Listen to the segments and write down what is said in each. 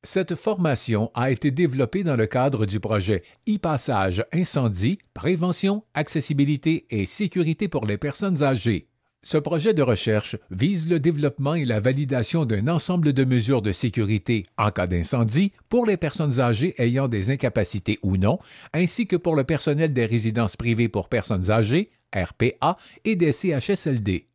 Cette formation a été développée dans le cadre du projet e-Passage Incendie, Prévention, Accessibilité et Sécurité pour les personnes âgées. Ce projet de recherche vise le développement et la validation d'un ensemble de mesures de sécurité en cas d'incendie pour les personnes âgées ayant des incapacités ou non, ainsi que pour le personnel des résidences privées pour personnes âgées, RPA, et des CHSLD.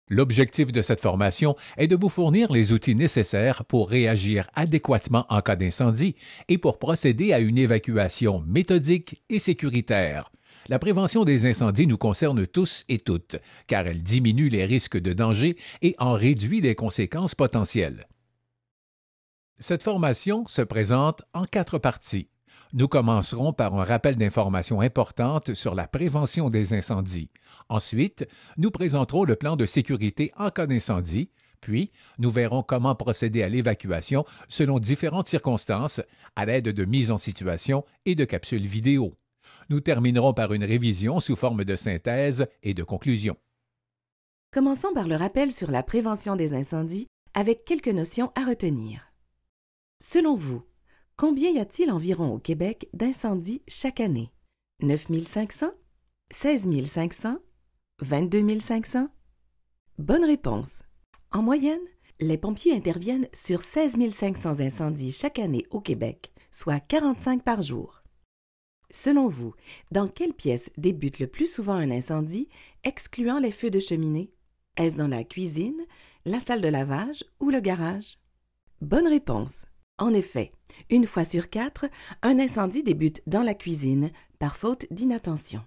L'objectif de cette formation est de vous fournir les outils nécessaires pour réagir adéquatement en cas d'incendie et pour procéder à une évacuation méthodique et sécuritaire. La prévention des incendies nous concerne tous et toutes, car elle diminue les risques de danger et en réduit les conséquences potentielles. Cette formation se présente en 4 parties. Nous commencerons par un rappel d'informations importantes sur la prévention des incendies. Ensuite, nous présenterons le plan de sécurité en cas d'incendie. Puis, nous verrons comment procéder à l'évacuation selon différentes circonstances à l'aide de mise en situation et de capsules vidéo. Nous terminerons par une révision sous forme de synthèse et de conclusion. Commençons par le rappel sur la prévention des incendies avec quelques notions à retenir. Selon vous, combien y a-t-il environ au Québec d'incendies chaque année? 9 500? 16 500? 22 500? Bonne réponse. En moyenne, les pompiers interviennent sur 16 500 incendies chaque année au Québec, soit 45 par jour. Selon vous, dans quelle pièce débute le plus souvent un incendie, excluant les feux de cheminée? Est-ce dans la cuisine, la salle de lavage ou le garage? Bonne réponse. En effet, 1 fois sur 4, un incendie débute dans la cuisine par faute d'inattention.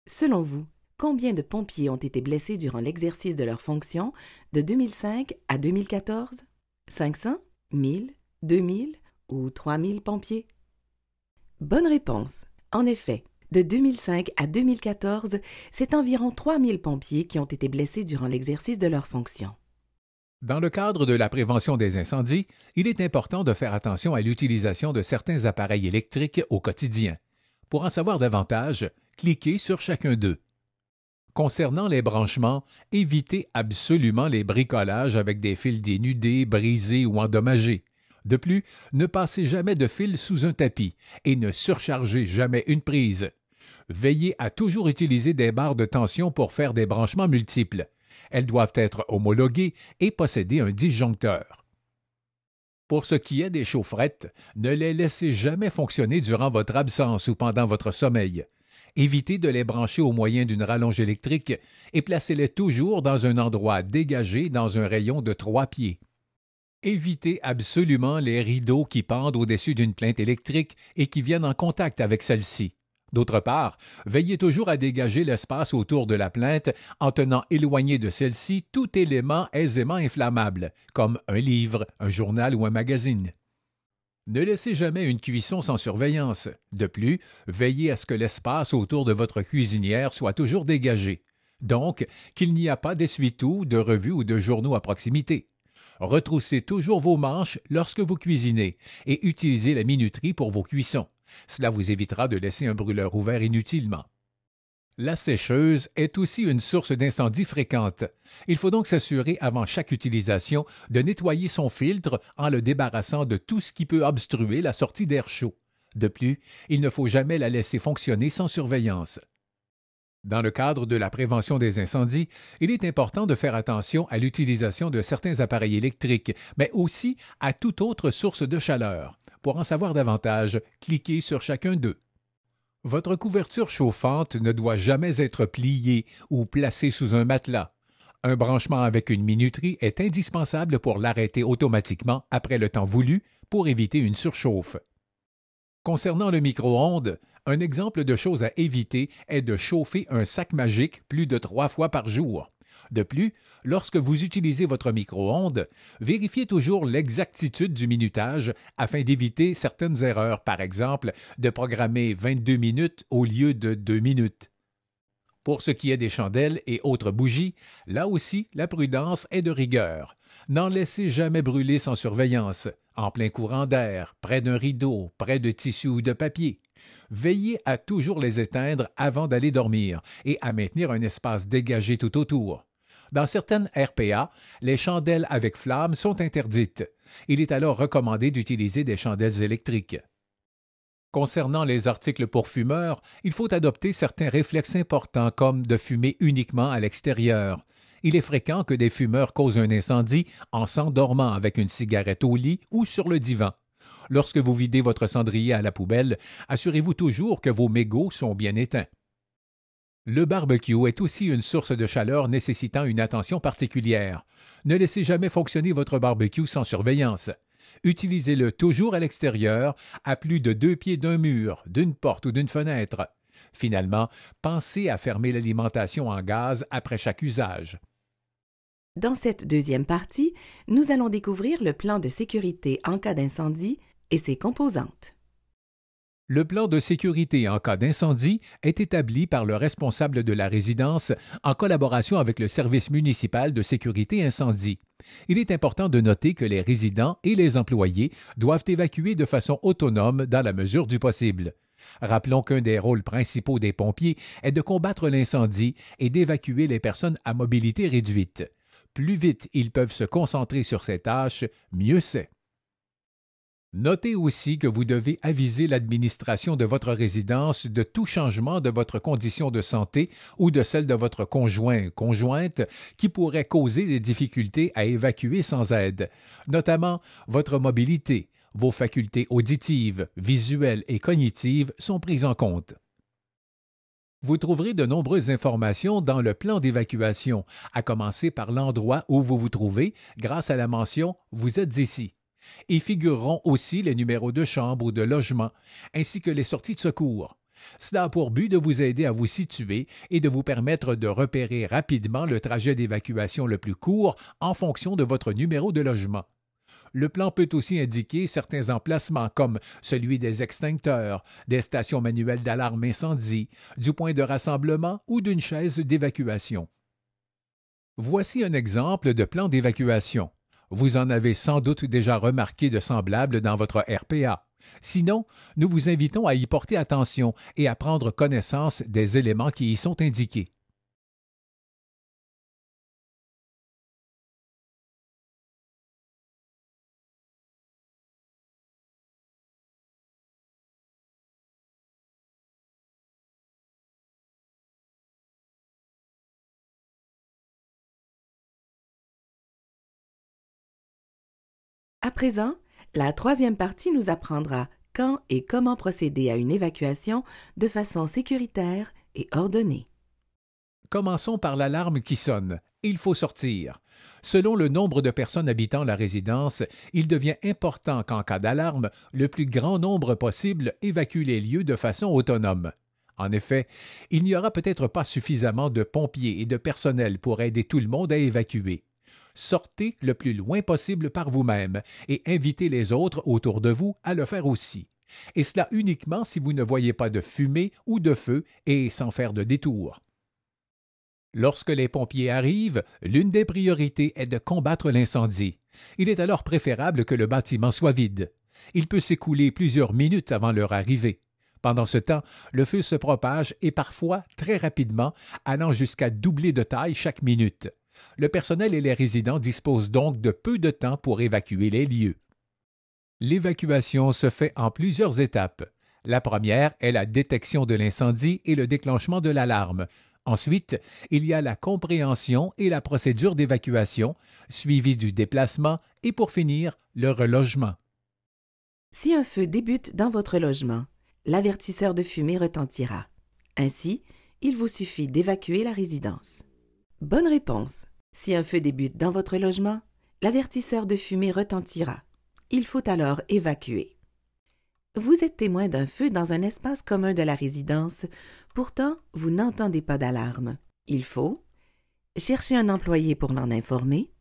Selon vous, combien de pompiers ont été blessés durant l'exercice de leurs fonctions de 2005 à 2014? 500, 1000, 2000 ou 3000 pompiers? Bonne réponse. En effet, de 2005 à 2014, c'est environ 3000 pompiers qui ont été blessés durant l'exercice de leurs fonctions. Dans le cadre de la prévention des incendies, il est important de faire attention à l'utilisation de certains appareils électriques au quotidien. Pour en savoir davantage, cliquez sur chacun d'eux. Concernant les branchements, évitez absolument les bricolages avec des fils dénudés, brisés ou endommagés. De plus, ne passez jamais de fil sous un tapis et ne surchargez jamais une prise. Veillez à toujours utiliser des barres de tension pour faire des branchements multiples. Elles doivent être homologuées et posséder un disjoncteur. Pour ce qui est des chaufferettes, ne les laissez jamais fonctionner durant votre absence ou pendant votre sommeil. Évitez de les brancher au moyen d'une rallonge électrique et placez-les toujours dans un endroit dégagé dans un rayon de 3 pieds. Évitez absolument les rideaux qui pendent au-dessus d'une plainte électrique et qui viennent en contact avec celle-ci. D'autre part, veillez toujours à dégager l'espace autour de la plainte en tenant éloigné de celle-ci tout élément aisément inflammable, comme un livre, un journal ou un magazine. Ne laissez jamais une cuisson sans surveillance. De plus, veillez à ce que l'espace autour de votre cuisinière soit toujours dégagé. Donc, qu'il n'y a pas d'essuie-tout, de revues ou de journaux à proximité. Retroussez toujours vos manches lorsque vous cuisinez et utilisez la minuterie pour vos cuissons. Cela vous évitera de laisser un brûleur ouvert inutilement. La sécheuse est aussi une source d'incendie fréquente. Il faut donc s'assurer avant chaque utilisation de nettoyer son filtre en le débarrassant de tout ce qui peut obstruer la sortie d'air chaud. De plus, il ne faut jamais la laisser fonctionner sans surveillance. Dans le cadre de la prévention des incendies, il est important de faire attention à l'utilisation de certains appareils électriques, mais aussi à toute autre source de chaleur. Pour en savoir davantage, cliquez sur chacun d'eux. Votre couverture chauffante ne doit jamais être pliée ou placée sous un matelas. Un branchement avec une minuterie est indispensable pour l'arrêter automatiquement après le temps voulu pour éviter une surchauffe. Concernant le micro-ondes, un exemple de chose à éviter est de chauffer un sac magique plus de 3 fois par jour. De plus, lorsque vous utilisez votre micro-ondes, vérifiez toujours l'exactitude du minutage afin d'éviter certaines erreurs, par exemple de programmer 22 minutes au lieu de 2 minutes. Pour ce qui est des chandelles et autres bougies, là aussi, la prudence est de rigueur. N'en laissez jamais brûler sans surveillance, en plein courant d'air, près d'un rideau, près de tissu ou de papier. Veillez à toujours les éteindre avant d'aller dormir et à maintenir un espace dégagé tout autour. Dans certaines RPA, les chandelles avec flammes sont interdites. Il est alors recommandé d'utiliser des chandelles électriques. Concernant les articles pour fumeurs, il faut adopter certains réflexes importants comme de fumer uniquement à l'extérieur. Il est fréquent que des fumeurs causent un incendie en s'endormant avec une cigarette au lit ou sur le divan. Lorsque vous videz votre cendrier à la poubelle, assurez-vous toujours que vos mégots sont bien éteints. Le barbecue est aussi une source de chaleur nécessitant une attention particulière. Ne laissez jamais fonctionner votre barbecue sans surveillance. Utilisez-le toujours à l'extérieur, à plus de 2 pieds d'un mur, d'une porte ou d'une fenêtre. Finalement, pensez à fermer l'alimentation en gaz après chaque usage. Dans cette deuxième partie, nous allons découvrir le plan de sécurité en cas d'incendie et ses composantes. Le plan de sécurité en cas d'incendie est établi par le responsable de la résidence en collaboration avec le service municipal de sécurité incendie. Il est important de noter que les résidents et les employés doivent évacuer de façon autonome dans la mesure du possible. Rappelons qu'un des rôles principaux des pompiers est de combattre l'incendie et d'évacuer les personnes à mobilité réduite. Plus vite ils peuvent se concentrer sur ces tâches, mieux c'est. Notez aussi que vous devez aviser l'administration de votre résidence de tout changement de votre condition de santé ou de celle de votre conjointe qui pourrait causer des difficultés à évacuer sans aide, notamment votre mobilité, vos facultés auditives, visuelles et cognitives sont prises en compte. Vous trouverez de nombreuses informations dans le plan d'évacuation, à commencer par l'endroit où vous vous trouvez grâce à la mention « Vous êtes ici ». Y figureront aussi les numéros de chambre ou de logement, ainsi que les sorties de secours. Cela a pour but de vous aider à vous situer et de vous permettre de repérer rapidement le trajet d'évacuation le plus court en fonction de votre numéro de logement. Le plan peut aussi indiquer certains emplacements comme celui des extincteurs, des stations manuelles d'alarme incendie, du point de rassemblement ou d'une chaise d'évacuation. Voici un exemple de plan d'évacuation. Vous en avez sans doute déjà remarqué de semblables dans votre RPA. Sinon, nous vous invitons à y porter attention et à prendre connaissance des éléments qui y sont indiqués. À présent, la troisième partie nous apprendra quand et comment procéder à une évacuation de façon sécuritaire et ordonnée. Commençons par l'alarme qui sonne. Il faut sortir. Selon le nombre de personnes habitant la résidence, il devient important qu'en cas d'alarme, le plus grand nombre possible évacue les lieux de façon autonome. En effet, il n'y aura peut-être pas suffisamment de pompiers et de personnel pour aider tout le monde à évacuer. Sortez le plus loin possible par vous-même et invitez les autres autour de vous à le faire aussi. Et cela uniquement si vous ne voyez pas de fumée ou de feu et sans faire de détour. Lorsque les pompiers arrivent, l'une des priorités est de combattre l'incendie. Il est alors préférable que le bâtiment soit vide. Il peut s'écouler plusieurs minutes avant leur arrivée. Pendant ce temps, le feu se propage et parfois très rapidement, allant jusqu'à doubler de taille chaque minute. Le personnel et les résidents disposent donc de peu de temps pour évacuer les lieux. L'évacuation se fait en plusieurs étapes. La première est la détection de l'incendie et le déclenchement de l'alarme. Ensuite, il y a la compréhension et la procédure d'évacuation, suivie du déplacement et pour finir, le relogement. Si un feu débute dans votre logement, l'avertisseur de fumée retentira. Ainsi, il vous suffit d'évacuer la résidence. Bonne réponse. Si un feu débute dans votre logement, l'avertisseur de fumée retentira. Il faut alors évacuer. Vous êtes témoin d'un feu dans un espace commun de la résidence, pourtant vous n'entendez pas d'alarme. Il faut chercher un employé pour l'en informer,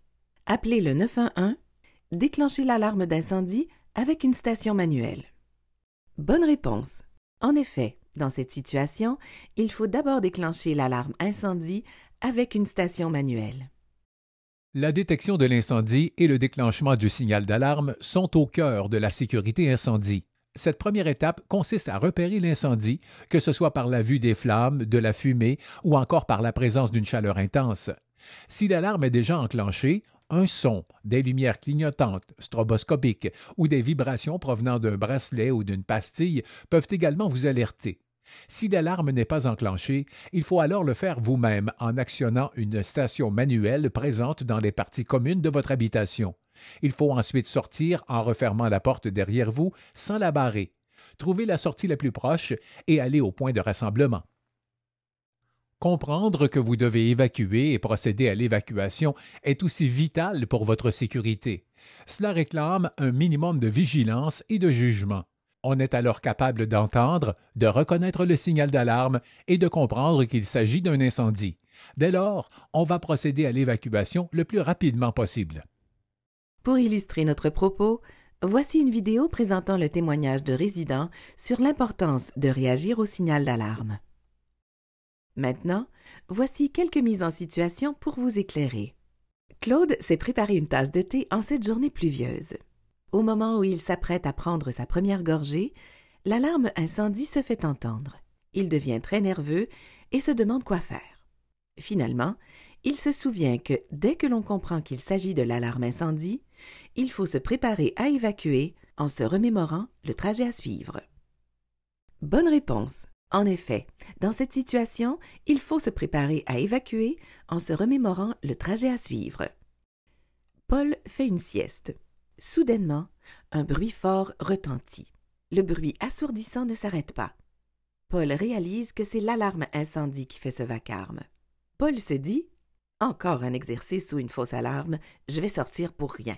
appeler le 911, déclencher l'alarme d'incendie avec une station manuelle. Bonne réponse. En effet, dans cette situation, il faut d'abord déclencher l'alarme incendie avec une station manuelle. La détection de l'incendie et le déclenchement du signal d'alarme sont au cœur de la sécurité incendie. Cette première étape consiste à repérer l'incendie, que ce soit par la vue des flammes, de la fumée ou encore par la présence d'une chaleur intense. Si l'alarme est déjà enclenchée, un son, des lumières clignotantes, stroboscopiques ou des vibrations provenant d'un bracelet ou d'une pastille peuvent également vous alerter. Si l'alarme n'est pas enclenchée, il faut alors le faire vous-même en actionnant une station manuelle présente dans les parties communes de votre habitation. Il faut ensuite sortir en refermant la porte derrière vous sans la barrer. Trouvez la sortie la plus proche et allez au point de rassemblement. Comprendre que vous devez évacuer et procéder à l'évacuation est aussi vital pour votre sécurité. Cela réclame un minimum de vigilance et de jugement. On est alors capable d'entendre, de reconnaître le signal d'alarme et de comprendre qu'il s'agit d'un incendie. Dès lors, on va procéder à l'évacuation le plus rapidement possible. Pour illustrer notre propos, voici une vidéo présentant le témoignage de résidents sur l'importance de réagir au signal d'alarme. Maintenant, voici quelques mises en situation pour vous éclairer. Claude s'est préparé une tasse de thé en cette journée pluvieuse. Au moment où il s'apprête à prendre sa première gorgée, l'alarme incendie se fait entendre. Il devient très nerveux et se demande quoi faire. Finalement, il se souvient que dès que l'on comprend qu'il s'agit de l'alarme incendie, il faut se préparer à évacuer en se remémorant le trajet à suivre. Bonne réponse! En effet, dans cette situation, il faut se préparer à évacuer en se remémorant le trajet à suivre. Paul fait une sieste. Soudainement, un bruit fort retentit. Le bruit assourdissant ne s'arrête pas. Paul réalise que c'est l'alarme incendie qui fait ce vacarme. Paul se dit « Encore un exercice ou une fausse alarme, je vais sortir pour rien. »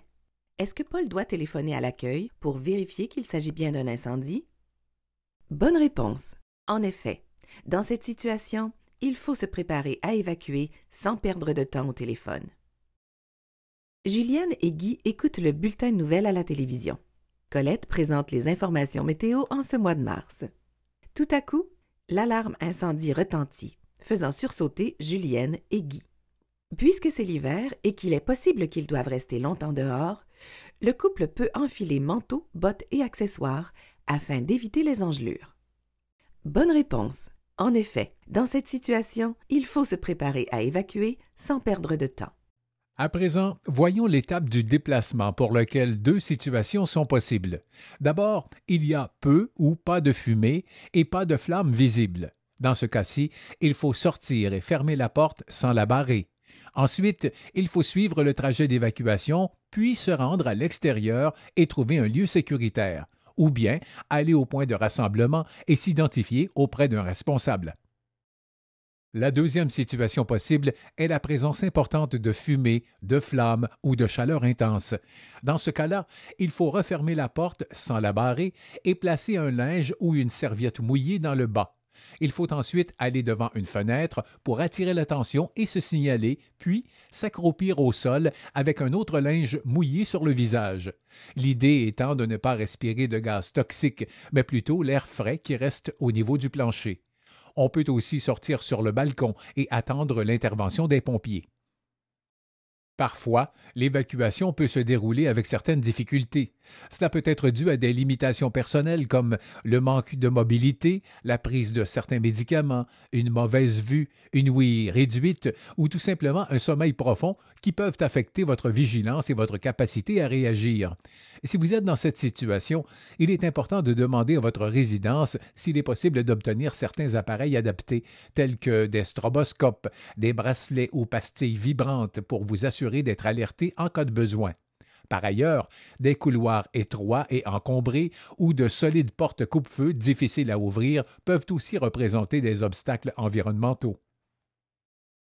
Est-ce que Paul doit téléphoner à l'accueil pour vérifier qu'il s'agit bien d'un incendie? Bonne réponse! En effet, dans cette situation, il faut se préparer à évacuer sans perdre de temps au téléphone. Julienne et Guy écoutent le bulletin de nouvelles à la télévision. Colette présente les informations météo en ce mois de mars. Tout à coup, l'alarme incendie retentit, faisant sursauter Julienne et Guy. Puisque c'est l'hiver et qu'il est possible qu'ils doivent rester longtemps dehors, le couple peut enfiler manteaux, bottes et accessoires afin d'éviter les engelures. Bonne réponse! En effet, dans cette situation, il faut se préparer à évacuer sans perdre de temps. À présent, voyons l'étape du déplacement pour lequel deux situations sont possibles. D'abord, il y a peu ou pas de fumée et pas de flamme visible. Dans ce cas-ci, il faut sortir et fermer la porte sans la barrer. Ensuite, il faut suivre le trajet d'évacuation, puis se rendre à l'extérieur et trouver un lieu sécuritaire, ou bien aller au point de rassemblement et s'identifier auprès d'un responsable. La deuxième situation possible est la présence importante de fumée, de flammes ou de chaleur intense. Dans ce cas-là, il faut refermer la porte sans la barrer et placer un linge ou une serviette mouillée dans le bas. Il faut ensuite aller devant une fenêtre pour attirer l'attention et se signaler, puis s'accroupir au sol avec un autre linge mouillé sur le visage. L'idée étant de ne pas respirer de gaz toxiques, mais plutôt l'air frais qui reste au niveau du plancher. On peut aussi sortir sur le balcon et attendre l'intervention des pompiers. Parfois, l'évacuation peut se dérouler avec certaines difficultés. Cela peut être dû à des limitations personnelles comme le manque de mobilité, la prise de certains médicaments, une mauvaise vue, une ouïe réduite ou tout simplement un sommeil profond qui peuvent affecter votre vigilance et votre capacité à réagir. Si vous êtes dans cette situation, il est important de demander à votre résidence s'il est possible d'obtenir certains appareils adaptés tels que des stroboscopes, des bracelets ou pastilles vibrantes pour vous assurer d'être alerté en cas de besoin. Par ailleurs, des couloirs étroits et encombrés ou de solides portes coupe-feu difficiles à ouvrir peuvent aussi représenter des obstacles environnementaux.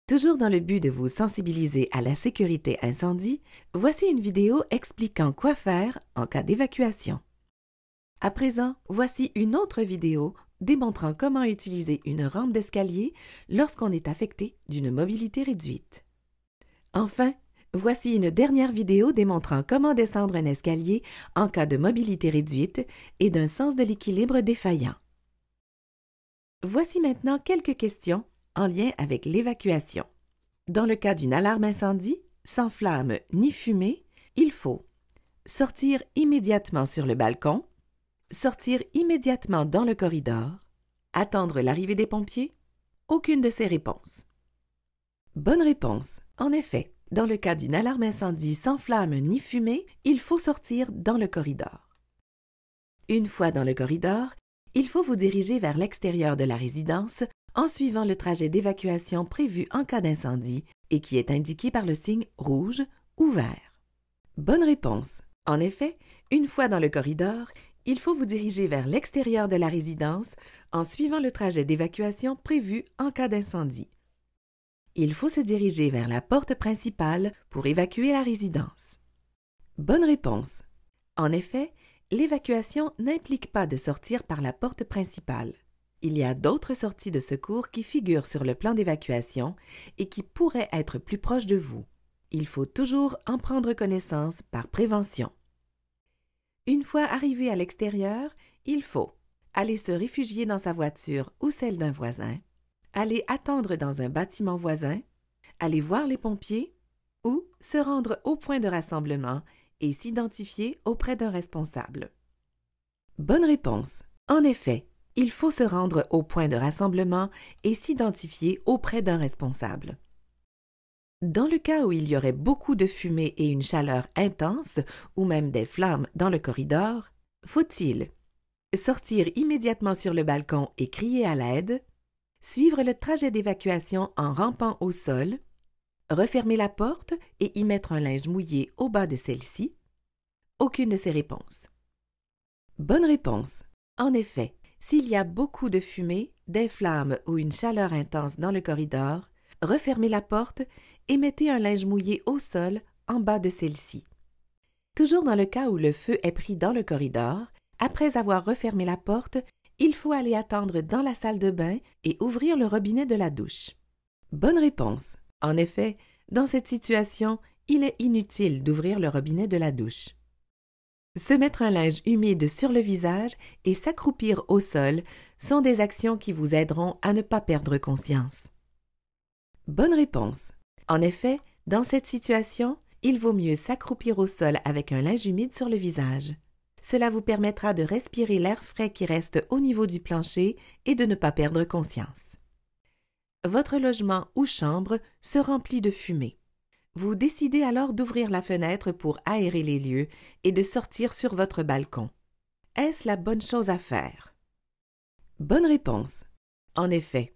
Toujours dans le but de vous sensibiliser à la sécurité incendie, voici une vidéo expliquant quoi faire en cas d'évacuation. À présent, voici une autre vidéo démontrant comment utiliser une rampe d'escalier lorsqu'on est affecté d'une mobilité réduite. Enfin, voici une dernière vidéo démontrant comment descendre un escalier en cas de mobilité réduite et d'un sens de l'équilibre défaillant. Voici maintenant quelques questions en lien avec l'évacuation. Dans le cas d'une alarme incendie, sans flamme ni fumée, il faut sortir immédiatement sur le balcon, sortir immédiatement dans le corridor, attendre l'arrivée des pompiers? Aucune de ces réponses. Bonne réponse. En effet, Dans le cas d'une alarme incendie sans flamme ni fumée, il faut sortir dans le corridor. Une fois dans le corridor, il faut vous diriger vers l'extérieur de la résidence en suivant le trajet d'évacuation prévu en cas d'incendie et qui est indiqué par le signe rouge ou vert. Bonne réponse. En effet, une fois dans le corridor, il faut vous diriger vers l'extérieur de la résidence en suivant le trajet d'évacuation prévu en cas d'incendie. Il faut se diriger vers la porte principale pour évacuer la résidence. Bonne réponse. En effet, l'évacuation n'implique pas de sortir par la porte principale. Il y a d'autres sorties de secours qui figurent sur le plan d'évacuation et qui pourraient être plus proches de vous. Il faut toujours en prendre connaissance par prévention. Une fois arrivé à l'extérieur, il faut aller se réfugier dans sa voiture ou celle d'un voisin, aller attendre dans un bâtiment voisin, aller voir les pompiers ou se rendre au point de rassemblement et s'identifier auprès d'un responsable. Bonne réponse. En effet, il faut se rendre au point de rassemblement et s'identifier auprès d'un responsable. Dans le cas où il y aurait beaucoup de fumée et une chaleur intense, ou même des flammes dans le corridor, faut-il sortir immédiatement sur le balcon et crier à l'aide, suivre le trajet d'évacuation en rampant au sol, refermer la porte et y mettre un linge mouillé au bas de celle-ci? Aucune de ces réponses. Bonne réponse. En effet, s'il y a beaucoup de fumée, des flammes ou une chaleur intense dans le corridor, refermez la porte et mettez un linge mouillé au sol en bas de celle-ci. Toujours dans le cas où le feu est pris dans le corridor, après avoir refermé la porte, il faut aller attendre dans la salle de bain et ouvrir le robinet de la douche. Bonne réponse. En effet, dans cette situation, il est inutile d'ouvrir le robinet de la douche. Se mettre un linge humide sur le visage et s'accroupir au sol sont des actions qui vous aideront à ne pas perdre conscience. Bonne réponse. En effet, dans cette situation, il vaut mieux s'accroupir au sol avec un linge humide sur le visage. Cela vous permettra de respirer l'air frais qui reste au niveau du plancher et de ne pas perdre conscience. Votre logement ou chambre se remplit de fumée. Vous décidez alors d'ouvrir la fenêtre pour aérer les lieux et de sortir sur votre balcon. Est-ce la bonne chose à faire? Bonne réponse. En effet,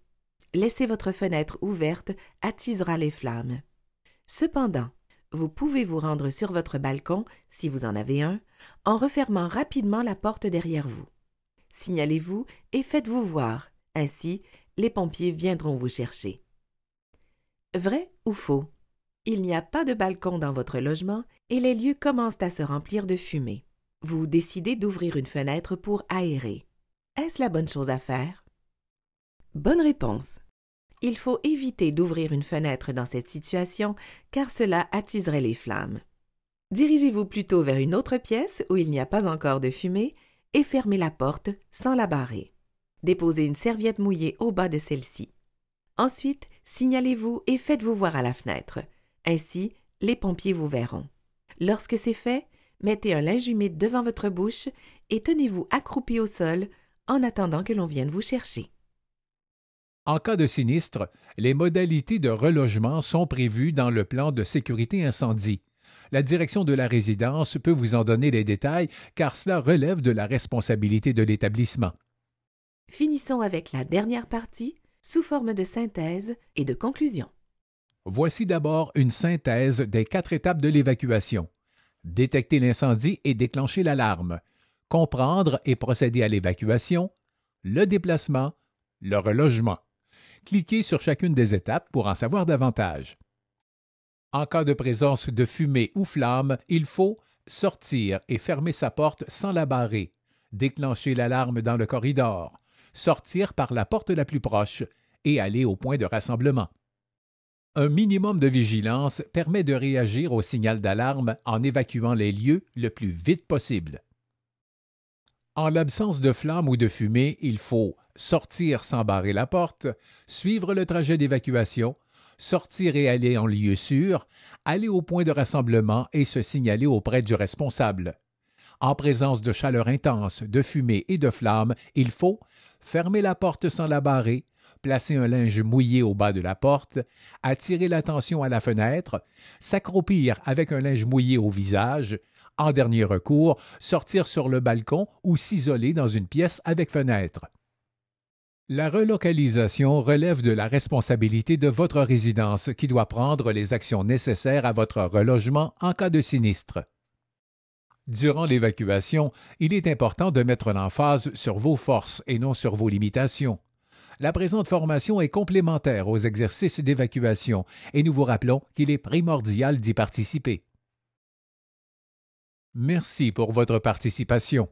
laisser votre fenêtre ouverte attisera les flammes. Cependant, vous pouvez vous rendre sur votre balcon, si vous en avez un, en refermant rapidement la porte derrière vous. Signalez-vous et faites-vous voir. Ainsi, les pompiers viendront vous chercher. Vrai ou faux? Il n'y a pas de balcon dans votre logement et les lieux commencent à se remplir de fumée. Vous décidez d'ouvrir une fenêtre pour aérer. Est-ce la bonne chose à faire? Bonne réponse. Il faut éviter d'ouvrir une fenêtre dans cette situation car cela attiserait les flammes. Dirigez-vous plutôt vers une autre pièce où il n'y a pas encore de fumée et fermez la porte sans la barrer. Déposez une serviette mouillée au bas de celle-ci. Ensuite, signalez-vous et faites-vous voir à la fenêtre. Ainsi, les pompiers vous verront. Lorsque c'est fait, mettez un linge humide devant votre bouche et tenez-vous accroupi au sol en attendant que l'on vienne vous chercher. En cas de sinistre, les modalités de relogement sont prévues dans le plan de sécurité incendie. La direction de la résidence peut vous en donner les détails car cela relève de la responsabilité de l'établissement. Finissons avec la dernière partie, sous forme de synthèse et de conclusion. Voici d'abord une synthèse des 4 étapes de l'évacuation. Détecter l'incendie et déclencher l'alarme. Comprendre et procéder à l'évacuation. Le déplacement. Le relogement. Cliquez sur chacune des étapes pour en savoir davantage. En cas de présence de fumée ou flamme, il faut sortir et fermer sa porte sans la barrer, déclencher l'alarme dans le corridor, sortir par la porte la plus proche et aller au point de rassemblement. Un minimum de vigilance permet de réagir au signal d'alarme en évacuant les lieux le plus vite possible. En l'absence de flamme ou de fumée, il faut sortir sans barrer la porte, suivre le trajet d'évacuation, sortir et aller en lieu sûr, aller au point de rassemblement et se signaler auprès du responsable. En présence de chaleur intense, de fumée et de flammes, il faut fermer la porte sans la barrer, placer un linge mouillé au bas de la porte, attirer l'attention à la fenêtre, s'accroupir avec un linge mouillé au visage, en dernier recours, sortir sur le balcon ou s'isoler dans une pièce avec fenêtre. La relocalisation relève de la responsabilité de votre résidence qui doit prendre les actions nécessaires à votre relogement en cas de sinistre. Durant l'évacuation, il est important de mettre l'emphase sur vos forces et non sur vos limitations. La présente formation est complémentaire aux exercices d'évacuation et nous vous rappelons qu'il est primordial d'y participer. Merci pour votre participation.